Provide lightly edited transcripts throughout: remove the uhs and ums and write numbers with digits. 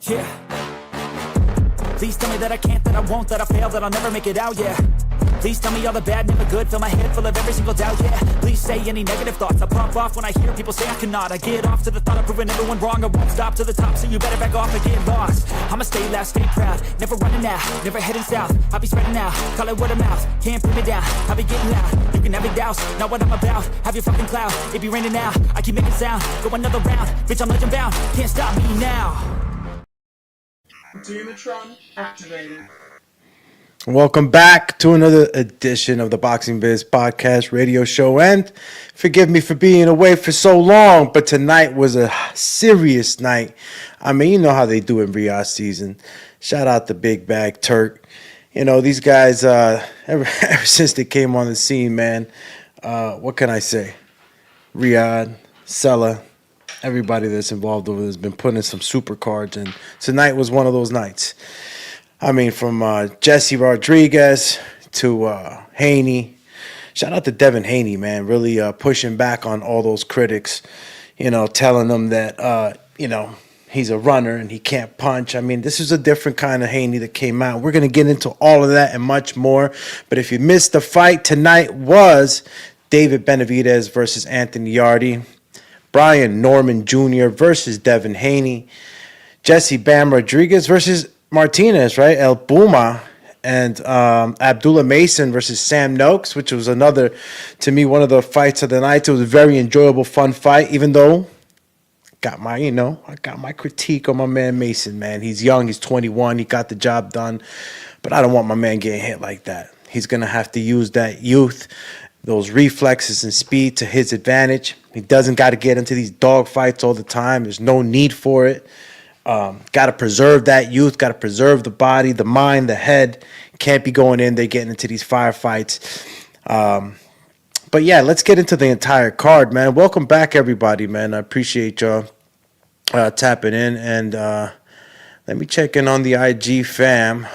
Yeah. Please tell me that I can't, that I won't, that I fail, that I'll never make it out, yeah. Please tell me all the bad, never good, fill my head full of every single doubt, yeah. Please say any negative thoughts, I pop off when I hear people say I cannot. I get off to the thought of proving everyone wrong, I won't stop to the top, so you better back off and get lost. I'ma stay loud, stay proud, never running out, never heading south. I'll be spreading out, call it word of mouth, can't put me down, I'll be getting loud. You can have your doubts, not what I'm about, have your fucking cloud, it be raining now. I keep making sound, go another round, bitch I'm legend bound, can't stop me now. Doomatron activated. Welcome back to another edition of the Boxing Biz podcast radio show. And forgive me for being away for so long, but tonight was a serious night. I mean, you know how they do in Riyadh season. Shout out to Big Bag Turk. You know, these guys, ever since they came on the scene, man, what can I say? Riyadh, Sella, everybody that's involved over has been putting in some super cards, and tonight was one of those nights. I mean, from Jesse Rodriguez to Haney. Shout out to Devin Haney, man, really pushing back on all those critics, you know, telling them that, you know, he's a runner and he can't punch. I mean, this is a different kind of Haney that came out. We're going to get into all of that and much more. But if you missed the fight, tonight was David Benavidez versus Anthony Yarde. Brian Norman Jr. versus Devin Haney. Jesse Bam Rodriguez versus Martinez, right? El Buma. And Abdullah Mason versus Sam Noakes, which was another, to me, one of the fights of the night. It was a very enjoyable, fun fight, even though I got my critique on my man Mason, man. He's young, he's 21, he got the job done. But I don't want my man getting hit like that. He's going to have to use that youth, those reflexes and speed to his advantage. He doesn't got to get into these dog fights all the time. There's no need for it. Got to preserve that youth, got to preserve the body, the mind, the head. Can't be going in there getting into these firefights. But yeah, let's get into the entire card, man. Welcome back, everybody, man. I appreciate y'all tapping in. And let me check in on the IG fam.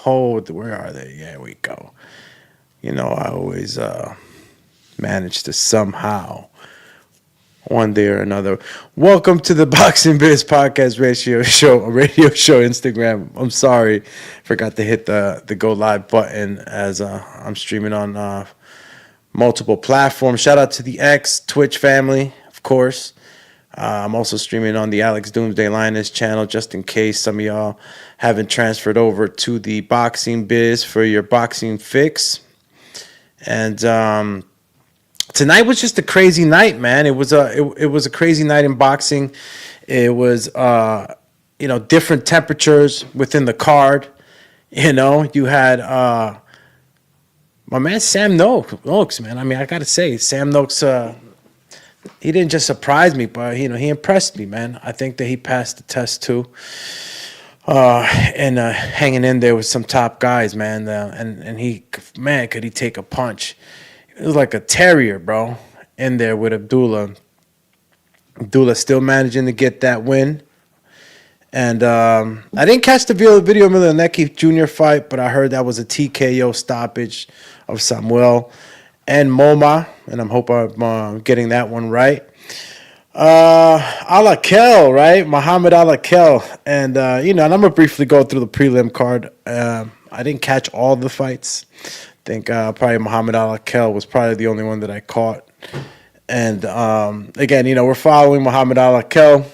Oh, where are they? Yeah, we go. You know, I always manage to somehow, one day or another. Welcome to the Boxing Biz podcast radio show Instagram. I'm sorry, forgot to hit the go live button as I'm streaming on multiple platforms. Shout out to the X Twitch family, of course. I'm also streaming on the Alex Doomsday Linus channel, just in case some of y'all haven't transferred over to the Boxing Biz for your boxing fix. And tonight was just a crazy night, man. It was a crazy night in boxing. It was different temperatures within the card. You know, you had my man Sam Noakes, man. I mean, I gotta say, Sam Noakes, he didn't just surprise me, but he impressed me, man. I think that he passed the test too. And hanging in there with some top guys, man. And he, man, could he take a punch? It was like a terrier, bro, in there with Abdullah. Abdullah still managing to get that win. And I didn't catch the video of the Milanecki Jr. fight, but I heard that was a TKO stoppage of Samuel and Moma, and I'm hoping I'm getting that one right. Alakel, right? Muhammad Alakel. And, and I'm going to briefly go through the prelim card. I didn't catch all the fights. I think probably Muhammad Alakel was probably the only one that I caught. And, again, we're following Muhammad Alakel.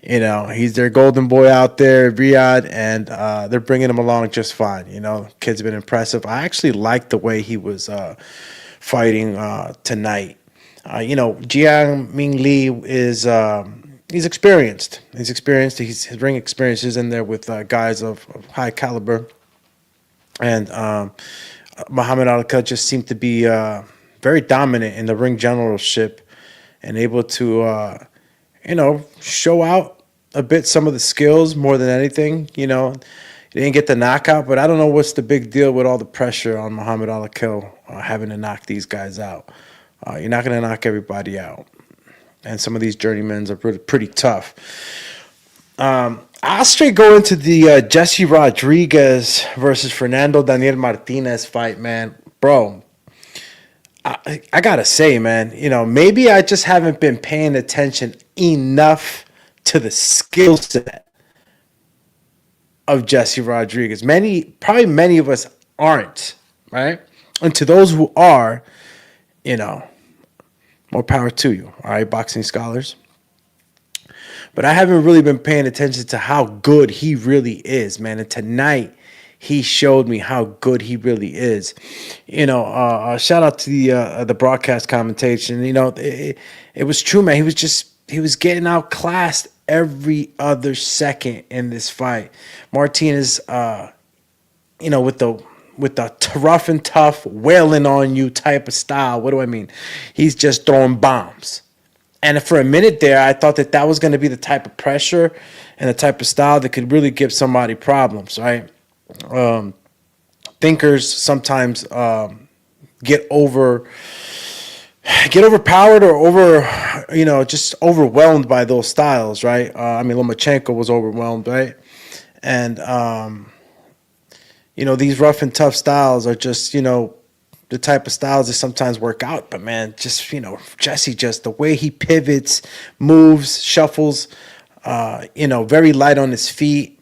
He's their golden boy out there, Riyadh, and they're bringing him along just fine. Kid's been impressive. I actually liked the way he was fighting tonight. Jiang Ming Lee is he's experienced. His ring experience is in there with guys of high caliber. And Muhammad Alakel just seemed to be very dominant in the ring generalship and able to, show out a bit some of the skills more than anything. He didn't get the knockout, but I don't know what's the big deal with all the pressure on Muhammad Alakel having to knock these guys out. You're not going to knock everybody out. And some of these journeymans are pretty tough. I'll straight go into the Jesse Rodriguez versus Fernando Daniel Martinez fight, man. Bro, I got to say, man, maybe I just haven't been paying attention enough to the skill set of Jesse Rodriguez. Probably many of us aren't, right? And to those who are, you know, more power to you, all right, boxing scholars. But I haven't really been paying attention to how good he really is, man. And tonight, he showed me how good he really is. Shout out to the broadcast commentation. It was true, man. He was getting outclassed every other second in this fight. Martinez, with the rough and tough, wailing on you type of style. What do I mean? He's just throwing bombs. And for a minute there, I thought that was going to be the type of pressure and the type of style that could really give somebody problems, right? Thinkers sometimes get overpowered or just overwhelmed by those styles, right? Lomachenko was overwhelmed, right? And these rough and tough styles are just the type of styles that sometimes work out. But man, Jesse, just the way he pivots, moves, shuffles, very light on his feet.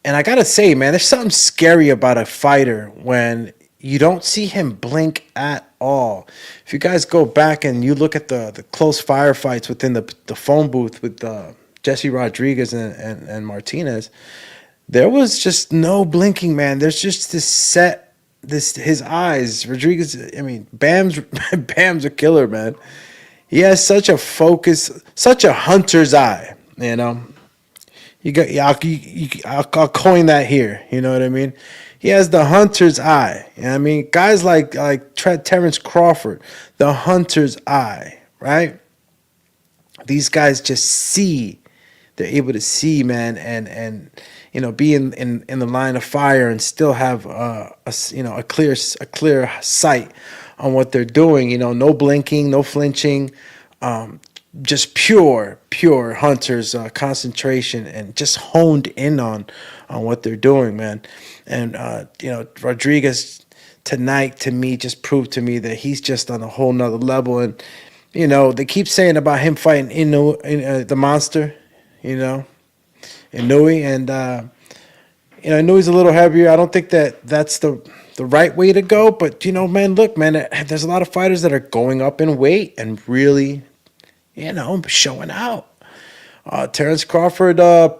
And I gotta say, man, there's something scary about a fighter when you don't see him blink at all. If you guys go back and you look at the close firefights within the phone booth with Jesse Rodriguez and Martinez, there was just no blinking, man. There's just his eyes. Rodriguez, Bam's a killer, man. He has such a focus, such a hunter's eye, I'll coin that here. You know what I mean? He has the hunter's eye. Guys like Terrence Crawford, the hunter's eye, right? These guys just see. They're able to see, man, and be in the line of fire and still have a clear sight on what they're doing. No blinking, no flinching. Just pure hunters, concentration, and just honed in on what they're doing, man. And Rodriguez tonight, to me, just proved to me that he's just on a whole nother level. And they keep saying about him fighting the monster, Inouye, and Inouye's a little heavier. I don't think that's the right way to go. But look, man, there's a lot of fighters that are going up in weight and really, showing out. Terrence Crawford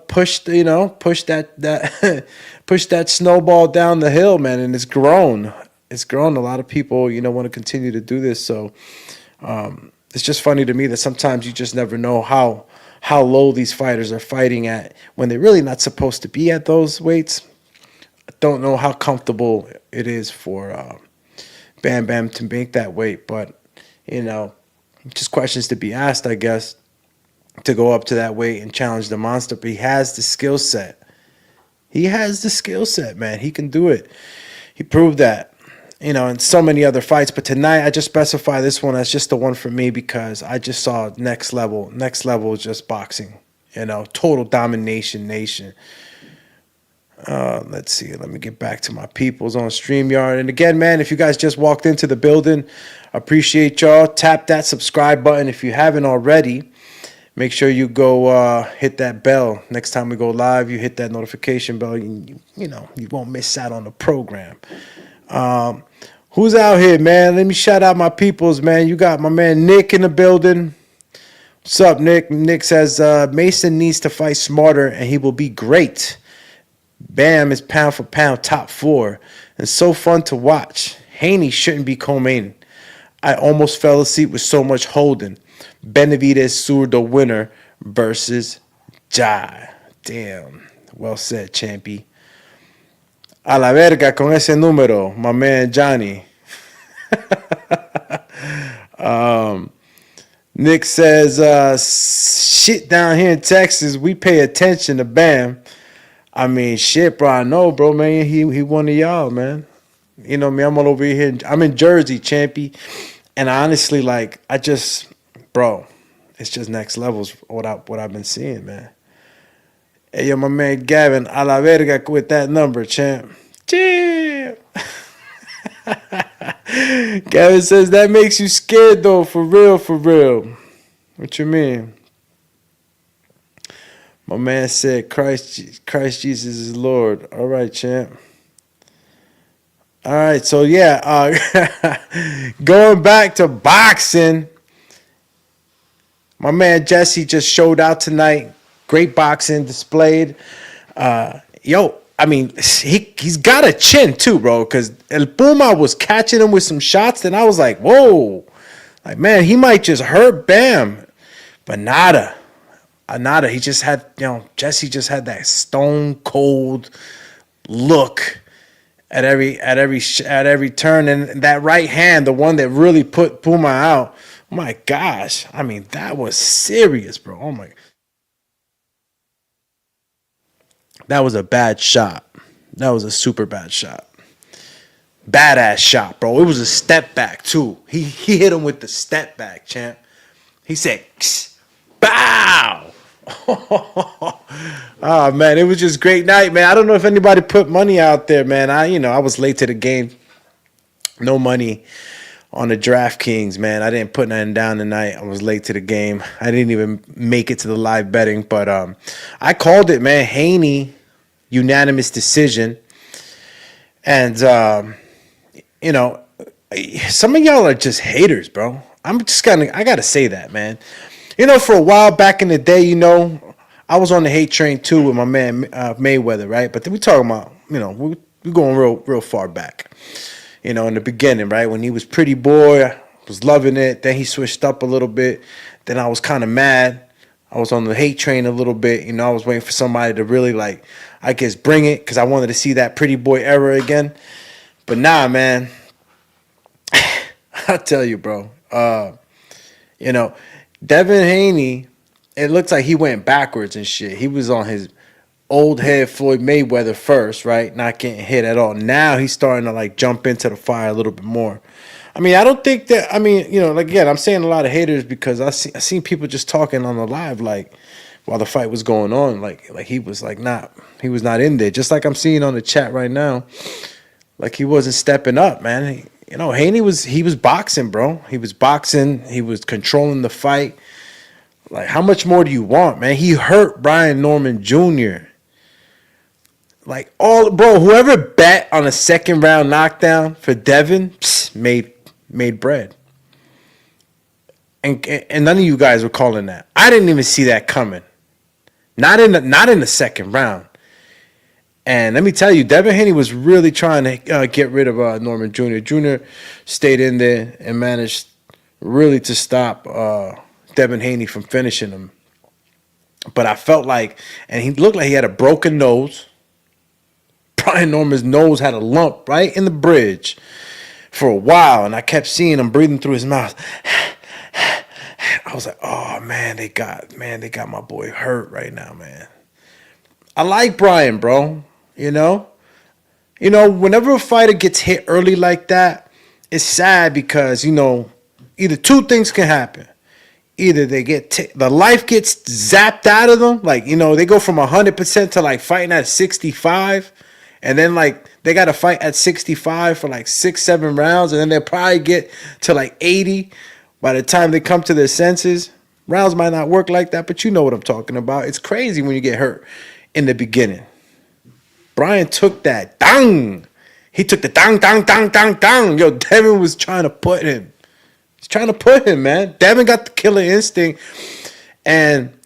pushed that pushed that snowball down the hill, man, and it's grown. It's grown. A lot of people, want to continue to do this. So it's just funny to me that sometimes you just never know how low these fighters are fighting at when they're really not supposed to be at those weights. I don't know how comfortable it is for Bam Bam to make that weight, but just questions to be asked, I guess, to go up to that weight and challenge the monster. But he has the skill set. He has the skill set, man. He can do it. He proved that, in so many other fights. But tonight, I just specify this one as just the one for me because I just saw next level. Next level is just boxing, total domination nation. Let's see. Let me get back to my peoples on StreamYard. And again, man, if you guys just walked into the building, appreciate y'all. Tap that subscribe button if you haven't already. Make sure you go hit that bell. Next time we go live, you hit that notification bell. You won't miss out on the program. Who's out here, man? Let me shout out my peoples, man. You got my man Nick in the building. What's up, Nick? Nick says Mason needs to fight smarter and he will be great. Bam is pound for pound top 4 and so fun to watch. Haney shouldn't be co-main. I almost fell asleep with so much holding. Benavidez Zurdo winner versus Jai. Damn. Well said, Champy. A la verga con ese número, my man Johnny. Nick says, shit down here in Texas, we pay attention to Bam. Shit, bro, I know, bro, man. He one of y'all, man. Me, I'm all over here. I'm in Jersey, Champy. And honestly, bro, it's just next levels what I've been seeing, man. Hey, yo, my man Gavin, a la verga with that number, champ. Champ. Gavin says, that makes you scared, though, for real, for real. What you mean? My man said, Christ Jesus is Lord. All right, champ. All right, so yeah, going back to boxing, my man Jesse just showed out tonight. Great boxing displayed. I mean, he's got a chin too, bro. Because El Puma was catching him with some shots, and I was like, whoa, like man, he might just hurt Bam, but nada. Nada. He just had, Jesse just had that stone cold look at every turn, and that right hand, the one that really put Puma out. Oh my gosh, I mean that was serious, bro. Oh my, that was a bad shot. That was a super bad shot. Badass shot, bro. It was a step back too. He hit him with the step back, champ. He said, "Bow." Oh man, it was just great night, man. I don't know if anybody put money out there, man. I was late to the game. No money on the DraftKings, man. I didn't put nothing down tonight. I was late to the game. I didn't even make it to the live betting, but I called it, man. Haney, unanimous decision. And some of y'all are just haters, bro. I gotta say that, man. For a while back in the day, I was on the hate train too with my man Mayweather, right? But then we talking about, we're going real far back. In the beginning, right? When he was pretty boy, I was loving it. Then he switched up a little bit. Then I was kind of mad. I was on the hate train a little bit. I was waiting for somebody to really, bring it, because I wanted to see that pretty boy era again. But nah, man. I'll tell you, bro. Devin Haney, it looks like he went backwards and shit. He was on his old head Floyd Mayweather first, right? Not getting hit at all. Now he's starting to jump into the fire a little bit more. I mean, I don't think that. I mean, again, I'm saying a lot of haters because I seen people just talking on the live while the fight was going on, he was he was not in there. Just like I'm seeing on the chat right now, he wasn't stepping up, man. Haney was boxing, bro. He was boxing. He was controlling the fight. How much more do you want, man? He hurt Brian Norman Jr. Whoever bet on a second round knockdown for Devin made bread. And none of you guys were calling that. I didn't even see that coming. Not in the second round. And let me tell you, Devin Haney was really trying to get rid of Norman Jr. Jr. stayed in there and managed really to stop Devin Haney from finishing him. But I felt and he looked like he had a broken nose. Brian Norman's nose had a lump right in the bridge for a while, and I kept seeing him breathing through his mouth. I was like, oh man, they got my boy hurt right now, man. I like Brian, bro. Whenever a fighter gets hit early like that, it's sad because either two things can happen. Either they the life gets zapped out of them, they go from 100% to fighting at 65, and then they got to fight at 65 for 6-7 rounds, and then they'll probably get to 80 by the time they come to their senses. Rounds might not work like that, but you know what I'm talking about. It's crazy when you get hurt in the beginning. Brian took that dang. He took the dang. Yo, Devin was trying to put him. He's trying to put him, man. Devin got the killer instinct, and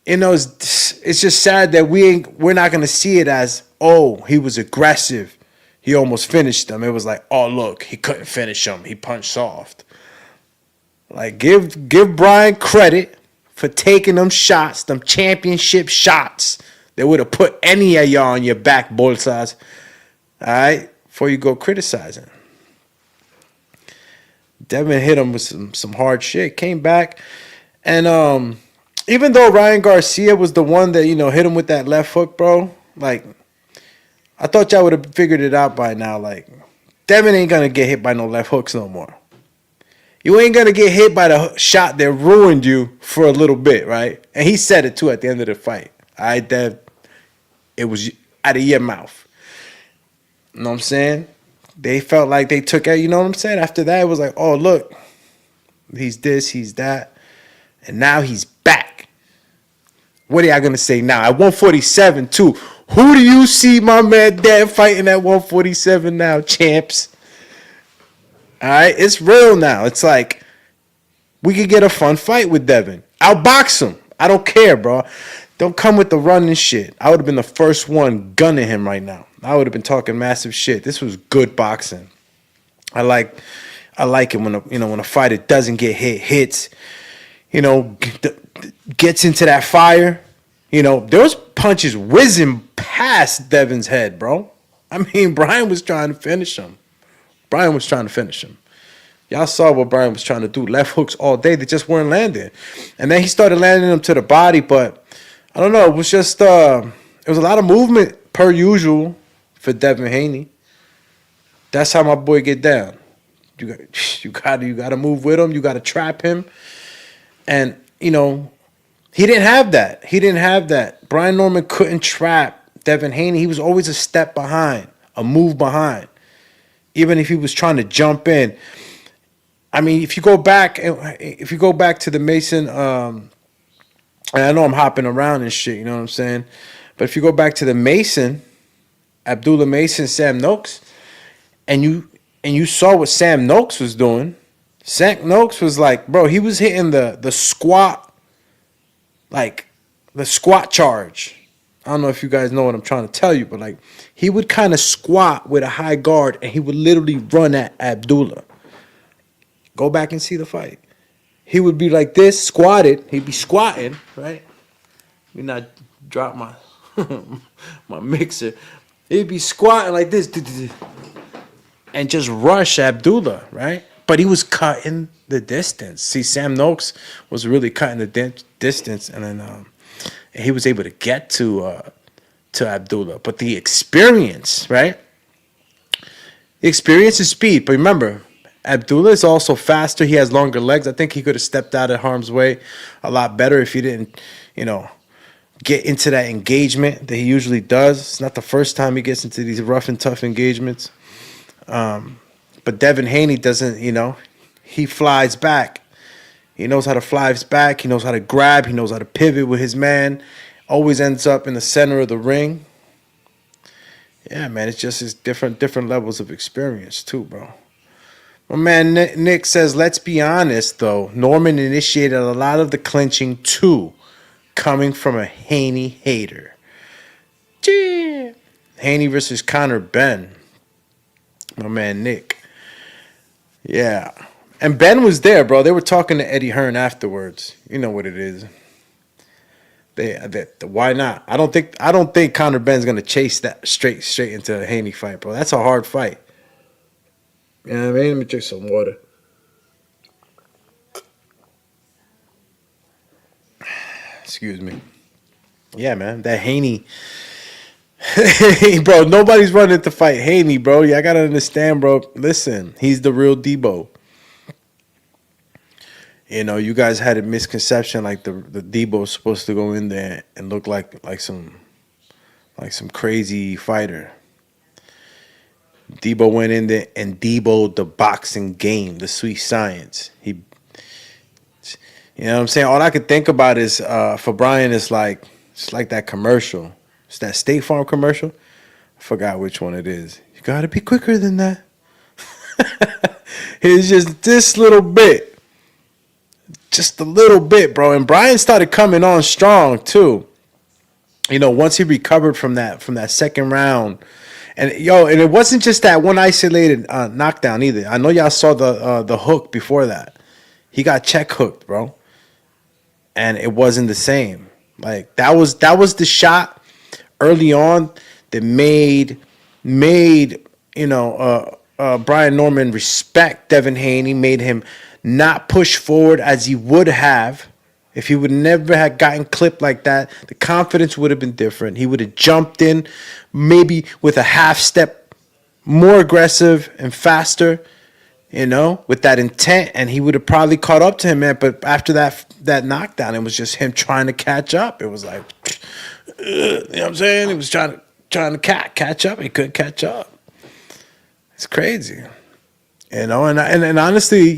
it's just sad that we're not gonna see it as, oh, he was aggressive, he almost finished him. It was oh look, he couldn't finish him, he punched soft. Give Brian credit for taking them shots, them championship shots that would have put any of y'all on your back, bolsas. All right, before you go criticizing. Devin hit him with some hard shit. Came back, and even though Ryan Garcia was the one that hit him with that left hook, bro. I thought y'all would have figured it out by now. Devin ain't gonna get hit by no left hooks no more. You ain't gonna get hit by the shot that ruined you for a little bit, right? And he said it too at the end of the fight. All right, Dev, it was out of your mouth. You know what I'm saying? They felt like they took it, you know what I'm saying? After that, it was oh, look, he's this, he's that. And now he's back What are y'all gonna say now? At 147 too. Who do you see my man Dan fighting at 147 now, champs? All right, it's real now. It's like we could get a fun fight with Devin. Outbox him. I don't care, bro. Don't come with the running shit. I would have been the first one gunning him right now. I would have been talking massive shit. This was good boxing. I like it when when a fighter doesn't get hits, gets into that fire. There was punches whizzing past Devin's head, bro. I mean, Brian was trying to finish him. Y'all saw what Brian was trying to do. Left hooks all day. They just weren't landing. And then he started landing them to the body, but I don't know. It was just it was a lot of movement per usual for Devin Haney. That's how my boy get down. You got to move with him. You got to trap him. And, he didn't have that. Brian Norman couldn't trap Devin Haney. He was always a step behind, a move behind. Even if he was trying to jump in. I mean, if you go back to the Mason, and I know I'm hopping around and shit, you know what I'm saying? But if you go back to the Mason, Abdullah Mason, Sam Noakes, and you saw what Sam Noakes was doing, Sam Noakes was like, bro, he was hitting the squat, like the squat charge. I don't know if you guys know what I'm trying to tell you, but like he would kind of squat with a high guard and he would literally run at Abdullah. Go back and see the fight. He would be like this, squatted. He'd be squatting, right? Let me not drop my my mixer. He'd be squatting like this and just rush Abdullah, right? But he was cutting the distance. See, Sam Noakes was really cutting the distance, and then he was able to get to Abdullah. But the experience, right? The experience is speed. But remember, Abdullah is also faster. He has longer legs. I think he could have stepped out of harm's way a lot better if he didn't, get into that engagement that he usually does. It's not the first time he gets into these rough and tough engagements. But Devin Haney doesn't, he flies back. He knows how to fly back. He knows how to grab. He knows how to pivot with his man. Always ends up in the center of the ring. Yeah, man, it's just his different levels of experience too, bro. My man Nick says, let's be honest, though. Norman initiated a lot of the clinching, too, coming from a Haney hater. Gee. Haney versus Conor Ben. My man Nick. Yeah. And Ben was there, bro. They were talking to Eddie Hearn afterwards. You know what it is. Why not? I don't think Conor Ben's gonna chase that straight into a Haney fight, bro. That's a hard fight. You know what I mean? Let me drink some water. Excuse me. Yeah, man. That Haney. Bro, nobody's running to fight Haney, bro. Yeah, I got to understand, bro. Listen, he's the real Debo. You guys had a misconception like the Debo was supposed to go in there and look like some crazy fighter. Debo went in there and Debo'd the boxing game, the sweet science. You know what I'm saying? All I could think about is for Brian, it's like that commercial. It's that State Farm commercial. I forgot which one it is. You got to be quicker than that. It's just this little bit. Just a little bit, bro. And Brian started coming on strong, too. Once he recovered from that second round. And it wasn't just that one isolated knockdown either. I know y'all saw the hook before that. He got check hooked, bro. And it wasn't the same. Like that was the shot early on that made Brian Norman respect Devin Haney, made him not push forward as he would have. If he would never have gotten clipped like that, the confidence would have been different. He would have jumped in maybe with a half step more aggressive and faster, with that intent, and he would have probably caught up to him, man. But after that knockdown, it was just him trying to catch up. It was like, you know what I'm saying? He was trying to catch up. He couldn't catch up. It's crazy. And honestly,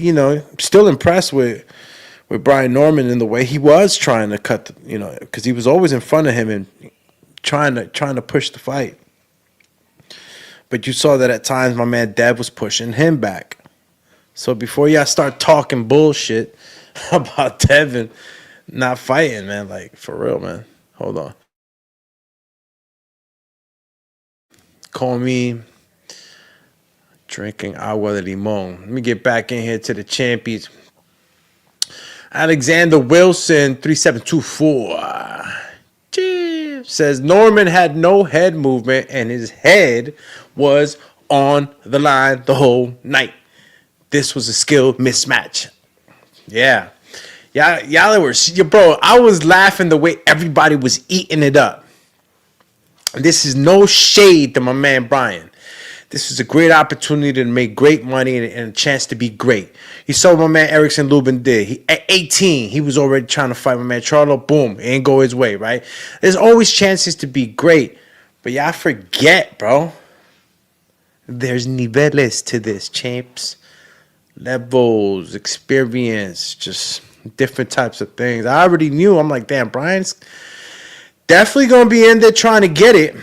still impressed with with Brian Norman in the way he was trying to cut, because he was always in front of him and trying to push the fight. But you saw that at times my man Dev was pushing him back. So before y'all start talking bullshit about Devin not fighting, man, like for real, man. Hold on. Call me drinking agua de limon. Let me get back in here to the champions. Alexander Wilson, 3724. Says Norman had no head movement and his head was on the line the whole night. This was a skill mismatch. Yeah. Y'all were, bro, I was laughing the way everybody was eating it up. This is no shade to my man Brian. This is a great opportunity to make great money and a chance to be great. You saw what my man Erickson Lubin did. At 18, he was already trying to fight my man Charlo. Boom, it ain't go his way, right? There's always chances to be great. But y'all forget, bro. There's niveles to this, champs. Levels, experience, just different types of things. I already knew. I'm like, damn, Brian's definitely going to be in there trying to get it.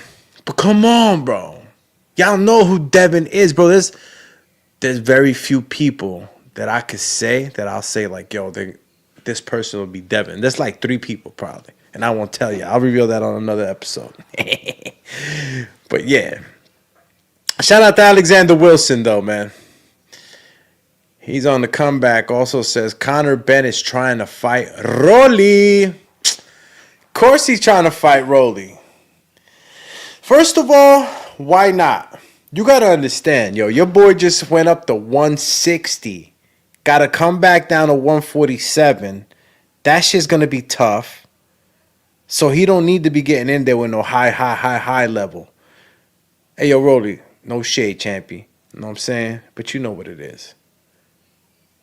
But come on, bro. Y'all know who Devin is, bro. There's very few people that I could say that I'll say like, yo, this person will be Devin. There's like 3 people probably. And I won't tell you. I'll reveal that on another episode. But yeah. Shout out to Alexander Wilson, though, man. He's on the comeback. Also says Conor Benn is trying to fight Rolly. Of course he's trying to fight Rolly. First of all, why not? You got to understand, yo, your boy just went up to 160. Got to come back down to 147. That shit's going to be tough. So he don't need to be getting in there with no high level. Hey, yo, Rolly, no shade, champy. You know what I'm saying? But you know what it is.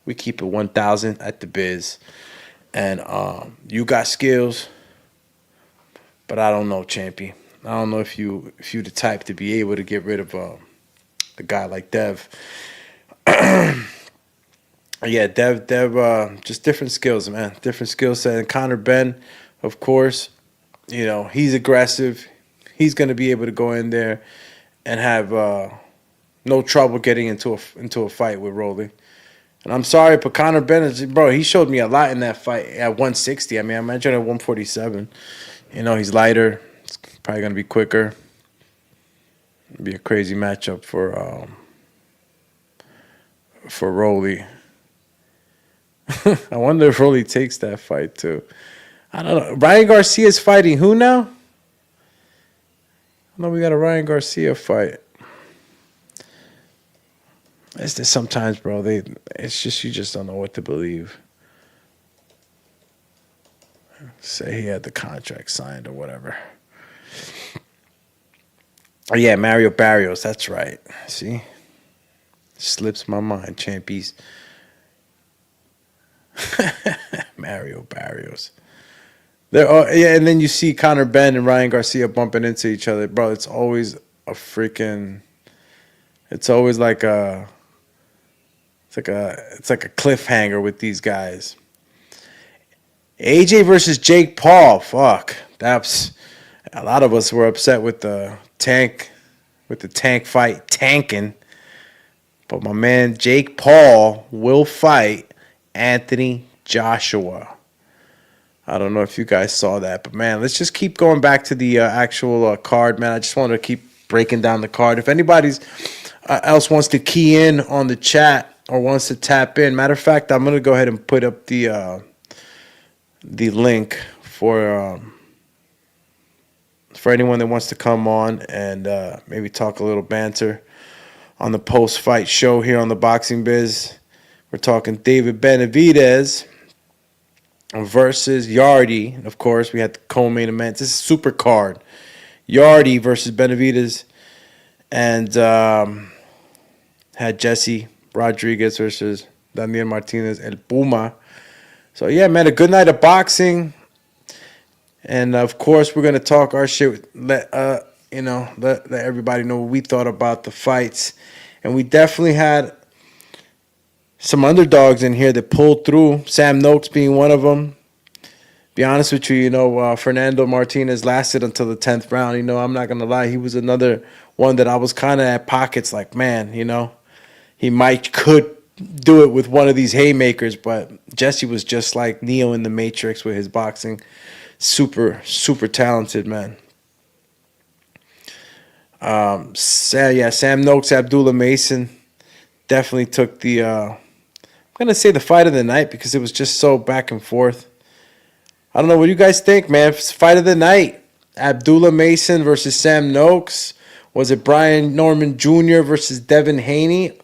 We keep it 1,000 at the biz. And you got skills, but I don't know, champy. I don't know if you the type to be able to get rid of a guy like Dev. Yeah, Dev, just different skills, man. Different skill set. And Conor Benn, of course, he's aggressive. He's going to be able to go in there and have no trouble getting into a fight with Rolly. And I'm sorry, but Conor Benn, bro, he showed me a lot in that fight at 160. I mean, I imagine at 147. He's lighter. It's probably going to be quicker. It'd be a crazy matchup for Rolly. I wonder if Rolly takes that fight, too. I don't know. Ryan Garcia's fighting who now? I know we got a Ryan Garcia fight. It's just sometimes, bro, it's just you just don't know what to believe. Say he had the contract signed or whatever. Oh, yeah, Mario Barrios. That's right. See? Slips my mind, champies. Mario Barrios. And then you see Conor Benn and Ryan Garcia bumping into each other. Bro, it's always a freaking... It's always like a... It's like a cliffhanger with these guys. AJ versus Jake Paul. Fuck. That's... A lot of us were upset with the tank fight tanking. But my man Jake Paul will fight Anthony Joshua. I don't know if you guys saw that, but man, let's just keep going back to the actual card, man. I just wanted to keep breaking down the card. If anybody's else wants to key in on the chat or wants to tap in, matter of fact, I'm gonna go ahead and put up the link for anyone that wants to come on and maybe talk a little banter on the post-fight show here on the Boxing Biz. We're talking David Benavidez versus Yarde. Of course, we had the co-main event. This is super card. Yarde versus Benavidez. And had Jesse Rodriguez versus Daniel Martinez El Puma. So, yeah, man, a good night of boxing. And, of course, we're going to talk our shit. Let everybody know what we thought about the fights. And we definitely had some underdogs in here that pulled through. Sam Noakes being one of them. Be honest with you, Fernando Martinez lasted until the 10th round. I'm not going to lie. He was another one that I was kind of at pockets like, man, he could do it with one of these haymakers. But Jesse was just like Neo in the Matrix with his boxing. Super, super talented, man. Sam Noakes, Abdullah Mason definitely took the, I'm going to say the fight of the night because it was just so back and forth. I don't know what you guys think, man. Fight of the night. Abdullah Mason versus Sam Noakes. Was it Brian Norman Jr. versus Devin Haney?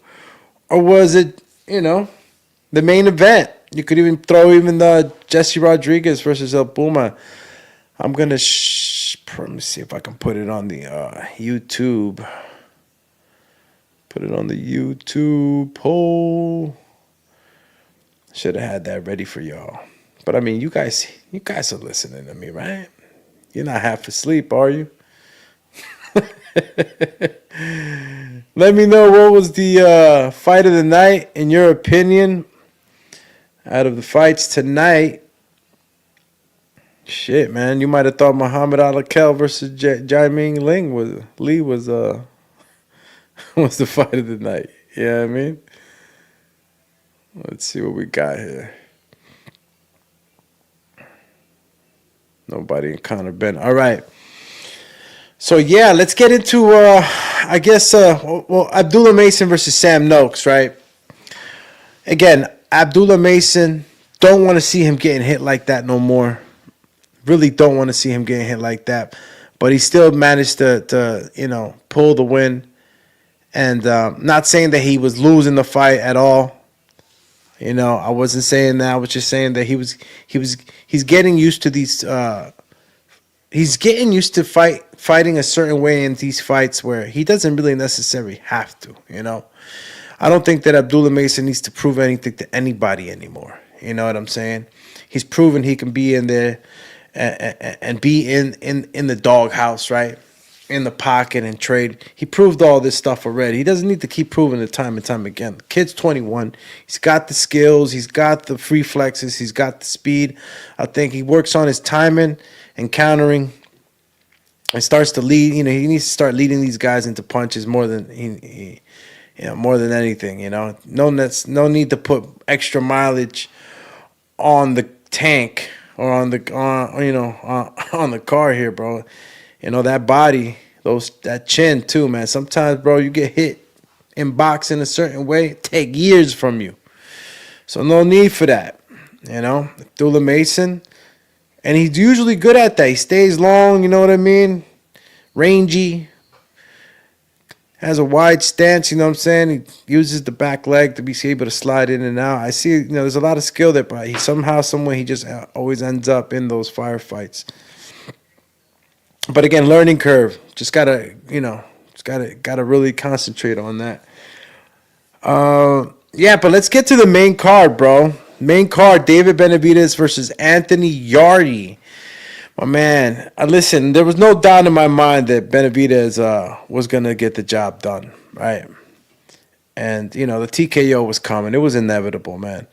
Or was it, the main event? You could even throw the Jesse Rodriguez versus El Puma. I'm going to let me see if I can put it on the YouTube. Put it on the YouTube poll. Should have had that ready for y'all. But I mean, you guys are listening to me, right? You're not half asleep, are you? Let me know what was the fight of the night in your opinion. Out of the fights tonight, shit, man, you might have thought Muhammad Alakel versus Jaiming Lee was was the fight of the night. You know what I mean? Let's see what we got here. Nobody in Conor Ben. All right. So, yeah, let's get into, Abdullah Mason versus Sam Noakes, right? Again, Abdullah Mason, don't want to see him getting hit like that no more. Really don't want to see him getting hit like that. But he still managed to pull the win. And not saying that he was losing the fight at all. I wasn't saying that. I was just saying that he's getting used to these. He's getting used to fighting a certain way in these fights where he doesn't really necessarily have to. I don't think that Abdullah Mason needs to prove anything to anybody anymore. You know what I'm saying? He's proven he can be in there and be in the doghouse, right? In the pocket and trade. He proved all this stuff already. He doesn't need to keep proving it time and time again. The kid's 21. He's got the skills. He's got the free flexes. He's got the speed. I think he works on his timing and countering and starts to lead. He needs to start leading these guys into punches more than more than anything. No need to put extra mileage on the tank or on the car here, bro. That body, that chin too, man. Sometimes, bro, you get hit in boxing a certain way, take years from you. So no need for that, Abdullah Mason, and he's usually good at that. He stays long, you know what I mean? Rangy, has a wide stance, you know what I'm saying? He uses the back leg to be able to slide in and out. I see, there's a lot of skill there, but he some way, he just always ends up in those firefights. But again, learning curve. Just gotta really concentrate on that. But let's get to the main card, bro. Main card: David Benavidez versus Anthony Yarde. My man, listen. There was no doubt in my mind that Benavidez was gonna get the job done, right? And the TKO was coming. It was inevitable, man.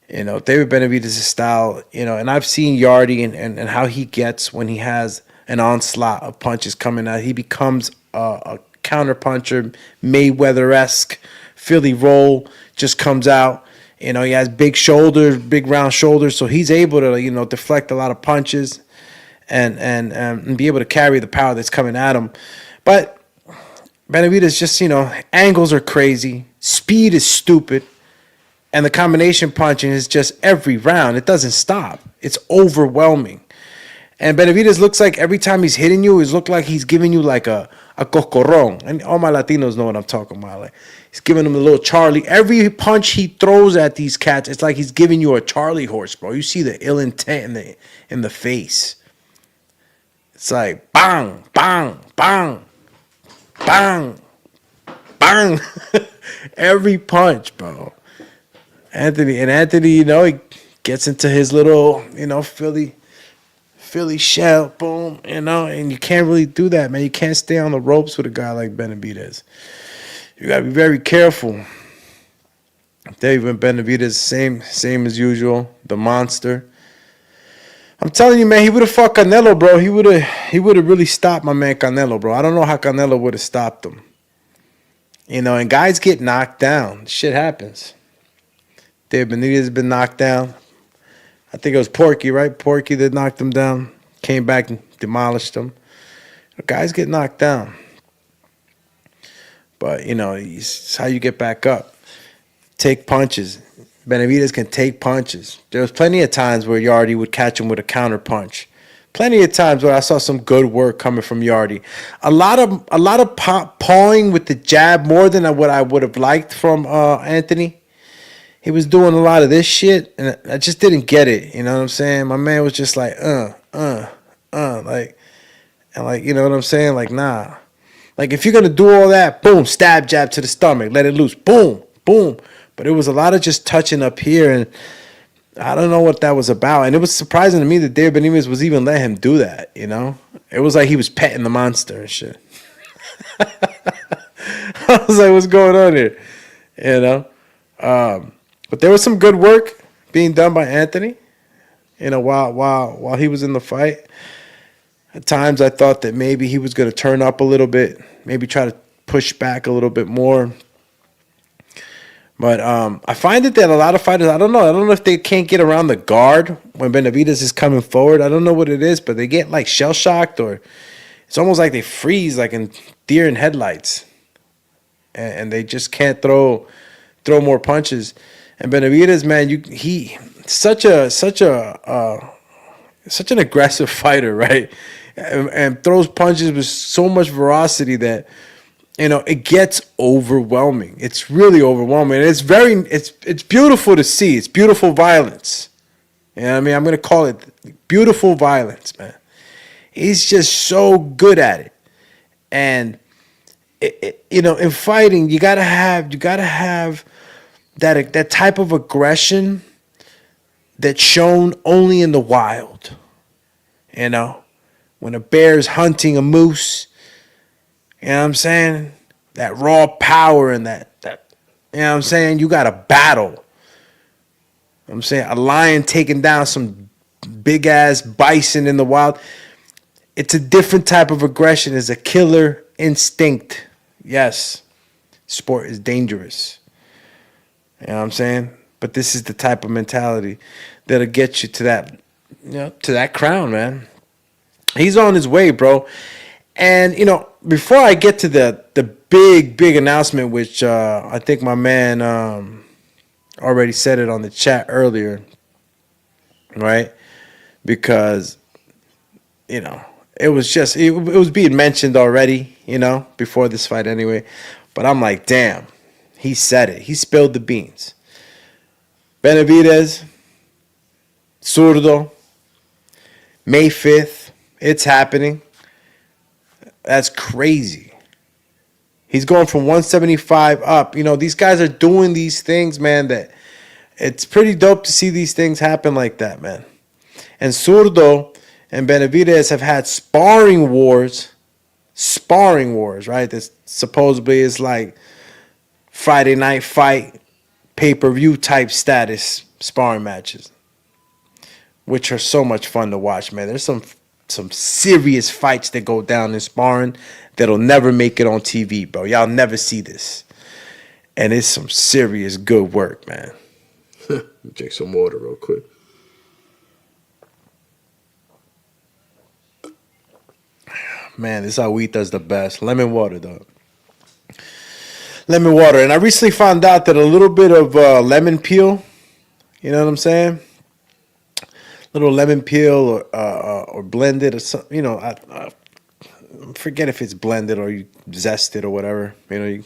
David Benavidez's style. And I've seen Yarde and how he gets when he has an onslaught of punches coming out. He becomes a counter puncher, Mayweather-esque. Philly roll just comes out. He has big shoulders, big round shoulders, so he's able to deflect a lot of punches and be able to carry the power that's coming at him. But Benavidez just angles are crazy, speed is stupid, and the combination punching is just every round. It doesn't stop. It's overwhelming. And Benavidez looks like every time he's hitting you, it looks like he's giving you like a cocorón. And all my Latinos know what I'm talking about. Like he's giving them a little Charlie. Every punch he throws at these cats, it's like he's giving you a Charlie horse, bro. You see the ill intent in the face. It's like bang, bang, bang, bang, bang. Every punch, bro. Anthony, he gets into his little, Philly shell, boom, and you can't really do that, man. You can't stay on the ropes with a guy like Benavidez. You got to be very careful. David Benavidez, same as usual. The monster. I'm telling you, man, he would have fought Canelo, bro. He would have really stopped my man Canelo, bro. I don't know how Canelo would have stopped him. You know, and guys get knocked down. Shit happens. David Benavidez has been knocked down. I think it was Porky, right? Porky that knocked him down. Came back and demolished him. Guys get knocked down. But, you know, it's how you get back up. Take punches. Benavidez can take punches. There was plenty of times where Yarde would catch him with a counter punch. Plenty of times where I saw some good work coming from Yarde. A lot of pawing with the jab more than what I would have liked from Anthony. He was doing a lot of this shit, and I just didn't get it. You know what I'm saying? My man was just like, like, you know what I'm saying? Like, nah. Like, if you're going to do all that, boom, stab, jab to the stomach, let it loose, boom, boom. But it was a lot of just touching up here, and I don't know what that was about. And it was surprising to me that David Benavidez was even letting him do that, you know? It was like he was petting the monster and shit. I was like, what's going on here? You know? But there was some good work being done by Anthony, you know, while he was in the fight. At times I thought that maybe he was going to turn up a little bit, maybe try to push back a little bit more. But I find it that a lot of fighters, I don't know if they can't get around the guard when Benavidez is coming forward. I don't know what it is, but they get like shell-shocked, or it's almost like they freeze like in deer in headlights. And they just can't throw more punches. And Benavidez, man, he such an aggressive fighter, right? And throws punches with so much ferocity that, you know, it gets overwhelming. It's really overwhelming. And it's beautiful to see. It's beautiful violence. You know what I mean? I'm going to call it beautiful violence, man. He's just so good at it. And you know, in fighting, you got to have that type of aggression that's shown only in the wild. You know, when a bear's hunting a moose, you know what I'm saying? That raw power and that you know what I'm saying? You got to battle. I'm saying a lion taking down some big ass bison in the wild. It's a different type of aggression. It's a killer instinct. Yes, sport is dangerous. You know what I'm saying? But this is the type of mentality that'll get you to that, you know, to that crown, man. He's on his way, bro. And, you know, before I get to the big announcement, which I think my man already said it on the chat earlier, right? Because, you know, it was being mentioned already, you know, before this fight anyway. But I'm like, damn, he said it. He spilled the beans. Benavidez, Zurdo, May 5th, it's happening. That's crazy. He's going from 175 up. You know, these guys are doing these things, man, that it's pretty dope to see these things happen like that, man. And Zurdo and Benavidez have had sparring wars, right? This supposedly is like Friday night fight, pay-per-view type status sparring matches, which are so much fun to watch, man. There's some serious fights that go down in sparring that'll never make it on TV, bro. Y'all never see this. And it's some serious good work, man. Drink some water real quick. Man, this agüita's the best. Lemon water, though. Lemon water. And I recently found out that a little bit of lemon peel, you know what I'm saying? Little lemon peel or blended or something, you know, I forget if it's blended or you zest it or whatever. You know, you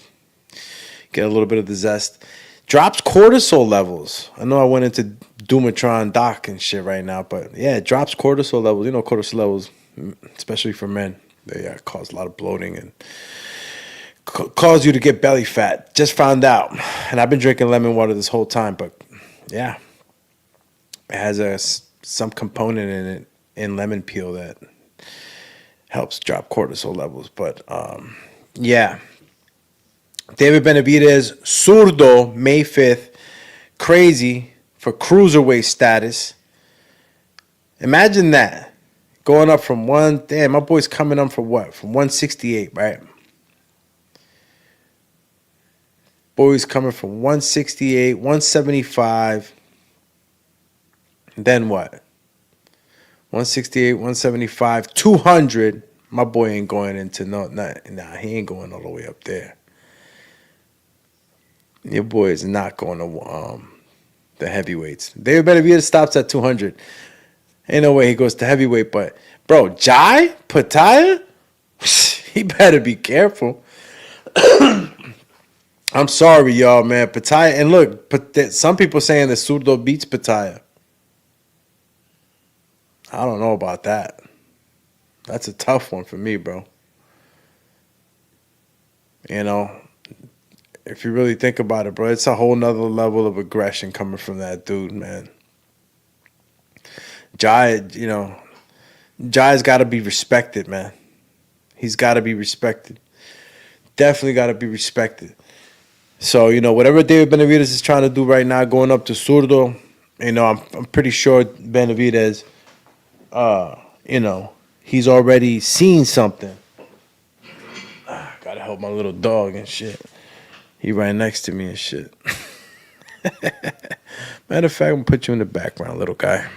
get a little bit of the zest. Drops cortisol levels. I know I went into Dumatron doc and shit right now, but yeah, it drops cortisol levels. You know, cortisol levels, especially for men, they cause a lot of bloating and cause you to get belly fat. Just found out. And I've been drinking lemon water this whole time, but yeah, it has some component in it, in lemon peel, that helps drop cortisol levels. But yeah, David Benavidez, Zurdo, May 5th. crazy for cruiserweight status. Imagine that. Going up from my boy's coming up from what? From 168, right? Boy's coming from 168, 175. Then what? 168, 175, 200. My boy ain't going into he ain't going all the way up there. Your boy is not going to the heavyweights. David Benavidez stops at 200. Ain't no way he goes to heavyweight, but bro, Jai Pataya, he better be careful. I'm sorry, y'all, man. Pataya, and look, some people saying that Zurdo beats Pataya. I don't know about that. That's a tough one for me, bro. You know, if you really think about it, bro, it's a whole nother level of aggression coming from that dude, man. Jai's got to be respected, man. He's got to be respected. Definitely got to be respected. So, whatever David Benavidez is trying to do right now, going up to Zurdo, I'm pretty sure Benavidez, he's already seen something. Gotta help my little dog and shit. He right next to me and shit. Matter of fact, I'm gonna put you in the background, little guy.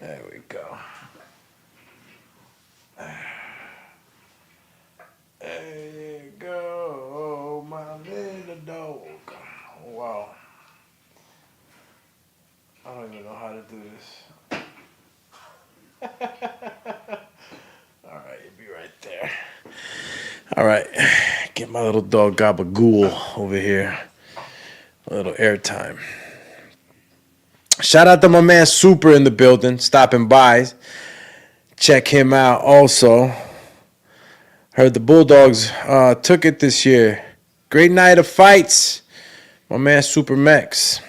There we go. There you go, my little dog. Wow. I don't even know how to do this. All right, you'll be right there. All right, get my little dog Gabagool over here. A little airtime. Shout out to my man Super in the building, stopping by. Check him out also. Heard the Bulldogs took it this year. Great night of fights. My man Super Mex.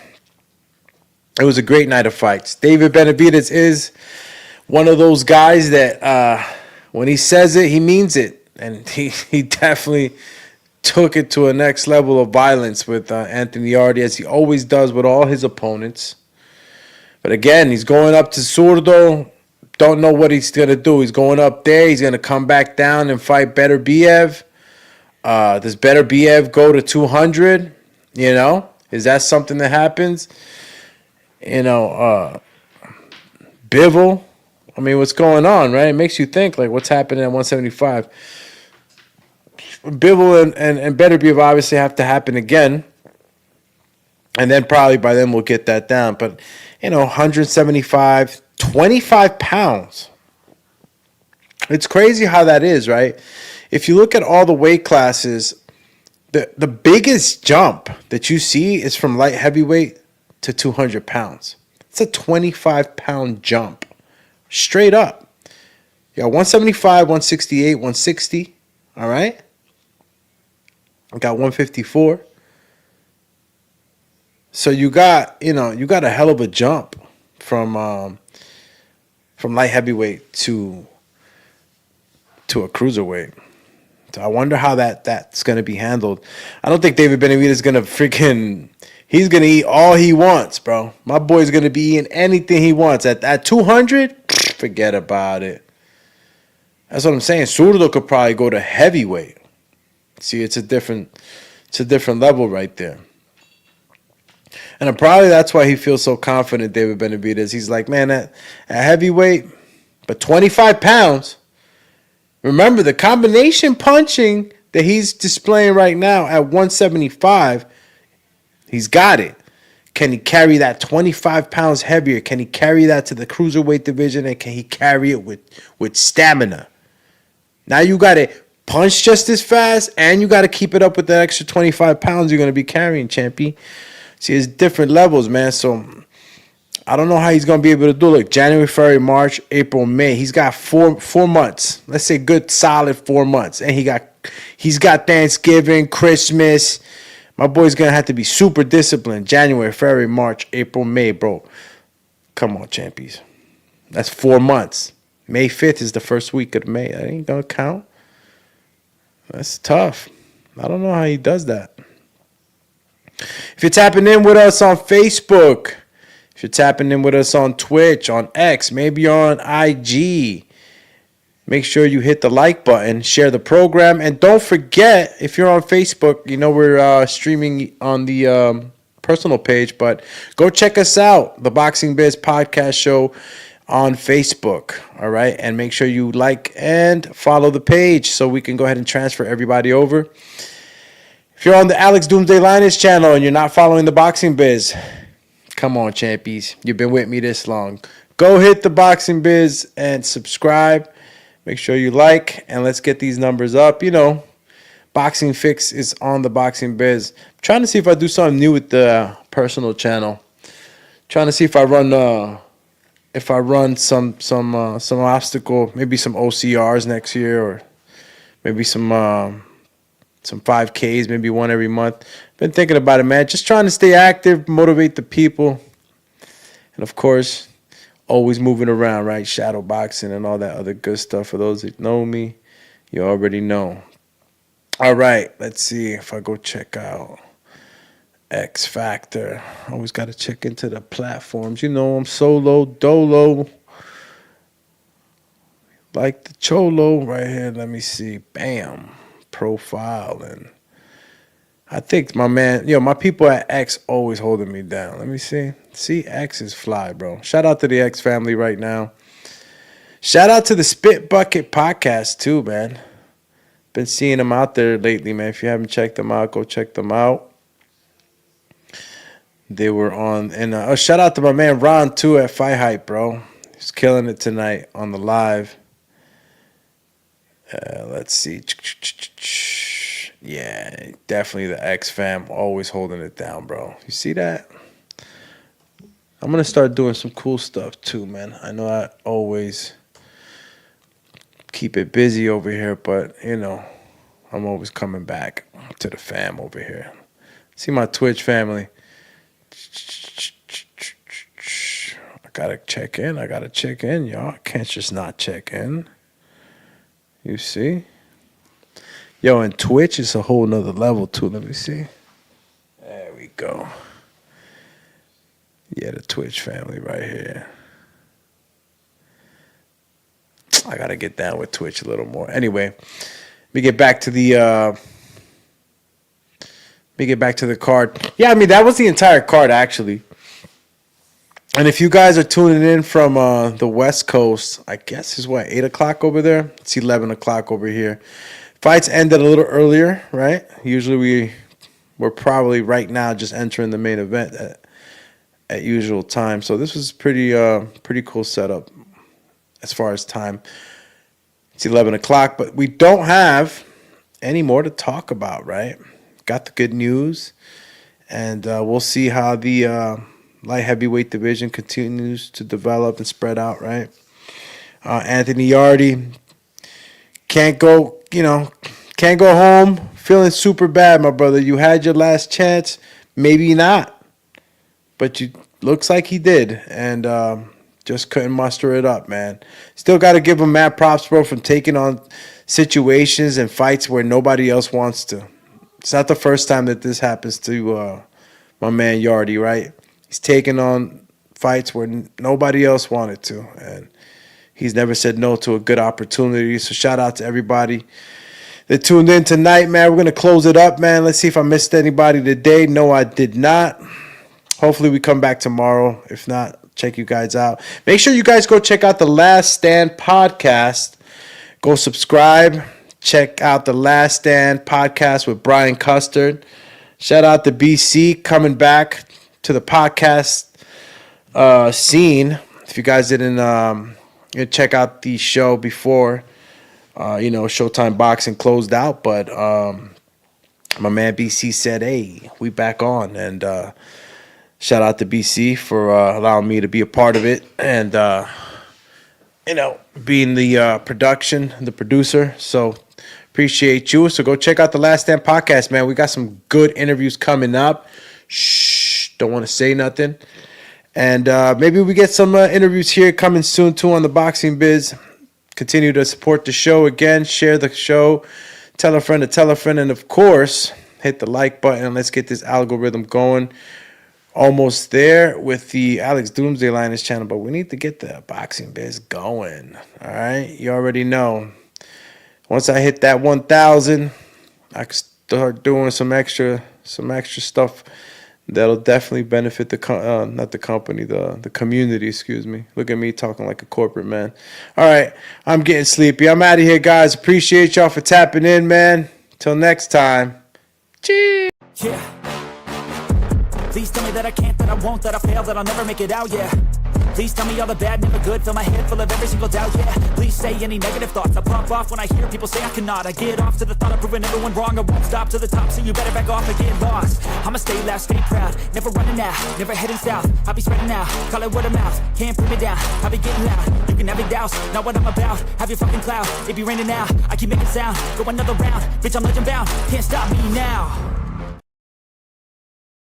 It was a great night of fights. David Benavidez is one of those guys that when he says it, he means it. And he definitely took it to a next level of violence with Anthony Yarde, as he always does with all his opponents. But again, he's going up to Zurdo. Don't know what he's going to do. He's going up there. He's going to come back down and fight Beterbiev. Does Beterbiev go to 200? Is that something that happens? Bivol. I mean, what's going on, right? It makes you think, like, what's happening at 175? Bivol and Beterbiev obviously have to happen again. And then probably by then we'll get that down. But, 175, 25 pounds. It's crazy how that is, right? If you look at all the weight classes, the biggest jump that you see is from light heavyweight to 200 pounds. It's a 25-pound jump. Straight up. You got 175, 168, 160. All right? I got 154. So you got a hell of a jump from light heavyweight to a cruiserweight. So I wonder how that's going to be handled. I don't think David Benavidez is going to he's going to eat all he wants, bro. My boy's going to be eating anything he wants. At 200, forget about it. That's what I'm saying. Zurdo could probably go to heavyweight. See, it's a different level right there. And probably that's why he feels so confident, David Benavidez. He's like, man, at heavyweight, but 25 pounds. Remember, the combination punching that he's displaying right now at 175, he's got it. Can he carry that 25 pounds heavier? Can he carry that to the cruiserweight division? And can he carry it with stamina? Now you got to punch just as fast, and you got to keep it up with the extra 25 pounds you're going to be carrying, champy. See, it's different levels, man. So I don't know how he's going to be able to do it. Look, January, February, March, April, May. He's got four months. Let's say good, solid 4 months. And he's got Thanksgiving, Christmas. My boy's going to have to be super disciplined. January, February, March, April, May, bro. Come on, champions. That's 4 months. May 5th is the first week of May. That ain't going to count. That's tough. I don't know how he does that. If you're tapping in with us on Facebook, if you're tapping in with us on Twitch, on X, maybe on IG, make sure you hit the like button, share the program, and don't forget, if you're on Facebook, you know we're streaming on the personal page, but go check us out, the Boxing Biz podcast show on Facebook, all right? And make sure you like and follow the page so we can go ahead and transfer everybody over. If you're on the Alex Doomsday Linus channel and you're not following the Boxing Biz, come on, champies. You've been with me this long. Go hit the Boxing Biz and subscribe. Make sure you like, and let's get these numbers up. You know, Boxing Fix is on the Boxing Biz. I'm trying to see if I do something new with the personal channel. Trying to see if I run some obstacle, maybe some OCRs next year, or maybe some 5Ks, maybe one every month. Been thinking about it, man. Just trying to stay active, motivate the people, and of course, always moving around, right? Shadow boxing and all that other good stuff. For those that know me, you already know. All right, let's see if I go check out X Factor. Always got to check into the platforms. You know, I'm solo, dolo, like the cholo right here. Let me see. Bam. Profile. And I think my man, my people at X always holding me down. Let me see. See, X is fly, bro. Shout out to the X family right now. Shout out to the Spit Bucket podcast too, man. Been seeing them out there lately, man. If you haven't checked them out, go check them out. They were on, and shout out to my man Ron too at Fight Hype, bro. He's killing it tonight on the live. Let's see. Yeah, definitely the X fam, always holding it down, bro. You see that? I'm gonna start doing some cool stuff too, man. I know I always keep it busy over here, but I'm always coming back to the fam over here. See my Twitch family. I gotta check in, y'all. I can't just not check in. You see? Yo, and Twitch is a whole nother level too. Let me see. There we go. Yeah, the Twitch family right here. I gotta get down with Twitch a little more. Anyway, let me get back to the card. Yeah, I mean that was the entire card actually. And if you guys are tuning in from the West Coast, I guess is what, 8 o'clock over there? It's 11 o'clock over here. Fights ended a little earlier, right? Usually we're probably right now just entering the main event at usual time. So this was pretty cool setup as far as time. It's 11 o'clock, but we don't have any more to talk about, right? Got the good news, and we'll see how the light heavyweight division continues to develop and spread out, right? Anthony Yarde can't go home feeling super bad, my brother. You had your last chance, maybe not, but looks like he did, and just couldn't muster it up, man. Still got to give him mad props, bro, from taking on situations and fights where nobody else wants to. It's not the first time that this happens to my man Yarde, right? He's taken on fights where nobody else wanted to, and he's never said no to a good opportunity. So shout out to everybody that tuned in tonight, man. We're going to close it up, man. Let's see if I missed anybody today. No, I did not. Hopefully we come back tomorrow. If not, check you guys out. Make sure you guys go check out the Last Stand podcast. Go subscribe. Check out the Last Stand podcast with Brian Custard. Shout out to BC coming back to the podcast scene. If you guys didn't check out the show before, Showtime Boxing closed out, but my man BC said, hey, we back on, and shout out to BC for allowing me to be a part of it, and being the producer. So appreciate you. So go check out the Last Stand podcast, man. We got some good interviews coming up. Shh, don't want to say nothing. And maybe we get some interviews here coming soon too on the Boxing Biz. Continue to support the show again. Share the show. Tell a friend to tell a friend. And, of course, hit the like button. Let's get this algorithm going. Almost there with the Alex Doomsday Linus channel, but we need to get the Boxing Biz going. All right? You already know. Once I hit that 1,000, I can start doing some extra stuff that'll definitely benefit not the company, the community, excuse me. Look at me talking like a corporate man. All right, I'm getting sleepy. I'm out of here, guys. Appreciate y'all for tapping in, man. Till next time. Cheers. Yeah. Please tell me that I can't, that I won't, that I fail, that I'll never make it out, yeah. Please tell me all the bad, never good, fill my head full of every single doubt, yeah. Please say any negative thoughts, I pop off when I hear people say I cannot. I get off to the thought of proving everyone wrong, I won't stop to the top, so you better back off and get lost. I'ma stay loud, stay proud, never running out, never heading south. I'll be spreading out, call it word of mouth, can't put me down, I'll be getting loud. You can have your doubts, not what I'm about, have your fucking cloud. It be raining now, I keep making sound, go another round, bitch I'm legend bound, can't stop me now.